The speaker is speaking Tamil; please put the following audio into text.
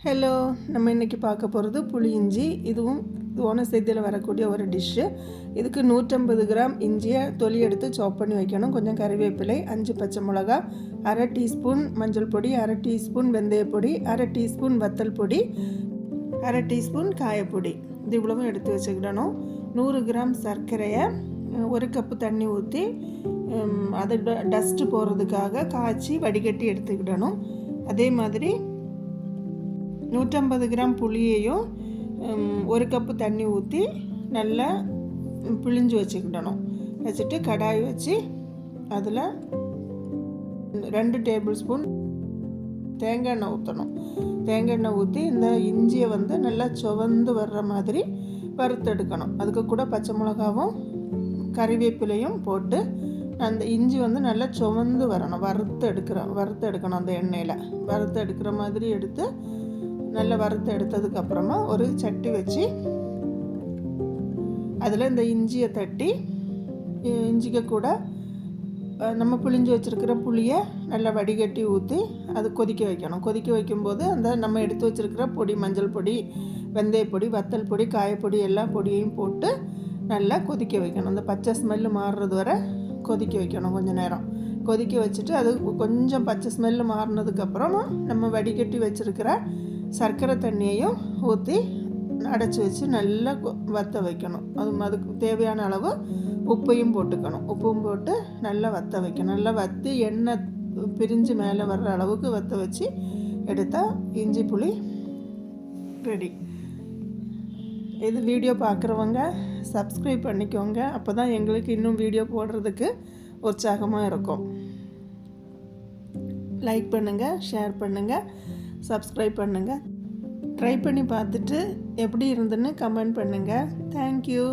ஹலோ, நம்ம இன்றைக்கி பார்க்க போகிறது புளி இஞ்சி. இதுவும் ஓணசேத்தியில் வரக்கூடிய ஒரு டிஷ்ஷு. இதுக்கு 150 கிராம் இஞ்சியை தொலி எடுத்து சாப் பண்ணி வைக்கணும். கொஞ்சம் கறிவேப்பிலை, 5 பச்சை மிளகா, அரை டீஸ்பூன் மஞ்சள் பொடி, அரை டீஸ்பூன் வெந்தயப்பொடி, அரை டீஸ்பூன் வத்தல் பொடி, அரை டீஸ்பூன் காயப்பொடி. இது இவ்வளவும் எடுத்து வச்சுக்கிடணும். 100 கிராம் சர்க்கரையை 1 கப்பு தண்ணி ஊற்றி அது டஸ்ட்டு போகிறதுக்காக காய்ச்சி வடிகட்டி எடுத்துக்கிடணும். அதே மாதிரி 150 கிராம் புளியையும் 1 கப்பு தண்ணி ஊற்றி நல்லா பிழிஞ்சு வச்சுக்கிடணும். வச்சுட்டு கடாய் வச்சு அதில் 2 டேபிள் ஸ்பூன் தேங்காய் எண்ணெய் ஊற்றணும். தேங்காய் எண்ணெய் ஊற்றி இந்த இஞ்சியை நல்லா சுவந்து வர்ற மாதிரி வறுத்தெடுக்கணும். அதுக்கு கூட பச்சை மிளகாவும் கறிவேப்பிலையும் போட்டு அந்த இஞ்சி நல்லா சுவந்து வரணும். வறுத்து எடுக்கணும். அந்த எண்ணெயில் வறுத்து எடுக்கிற மாதிரி எடுத்து நல்லா வறுத்து எடுத்ததுக்கப்புறமா ஒரு சட்டி வச்சு அதில் இந்த இஞ்சியை தட்டி இஞ்சிக்கு கூட நம்ம புளிஞ்சு வச்சுருக்கிற புளியை நல்லா வடிகட்டி ஊற்றி அது கொதிக்க வைக்கணும். கொதிக்க வைக்கும்போது அந்த நம்ம எடுத்து வச்சுருக்கிற பொடி, மஞ்சள் பொடி, வெந்தயப்பொடி, வத்தல் பொடி, காயப்பொடி எல்லா பொடியையும் போட்டு நல்லா கொதிக்க வைக்கணும். அந்த பச்சை ஸ்மெல்லு மாறுறது வரை கொதிக்க வைக்கணும். கொஞ்சம் நேரம் கொதிக்க வச்சுட்டு அது கொஞ்சம் பச்சை ஸ்மெல்லு மாறினதுக்கப்புறமா நம்ம வடிகட்டி வச்சுருக்கிற சர்க்கரை தண்ணியையும் ஊற்றி அடைச்சி வச்சு நல்லா வற்ற வைக்கணும். அதுக்கு தேவையான அளவு உப்பையும் போட்டுக்கணும். உப்பும் போட்டு நல்லா வற்ற வைக்கணும். நல்லா வற்றி எண்ணெய் பிரிஞ்சு மேலே வர்ற அளவுக்கு வற்ற வச்சு எடுத்தால் இஞ்சி புளி ரெடி. இது வீடியோ பார்க்குறவங்க சப்ஸ்கிரைப் பண்ணிக்கோங்க. அப்போ தான் எங்களுக்கு இன்னும் வீடியோ போடுறதுக்கு உற்சாகமாக இருக்கும். லைக் பண்ணுங்கள், ஷேர் பண்ணுங்கள், சப்ஸ்கிரைப் பண்ணுங்கள். ட்ரை பண்ணி பார்த்துட்டு எப்படி இருந்துன்னு கமெண்ட் பண்ணுங்கள். தேங்க்யூ.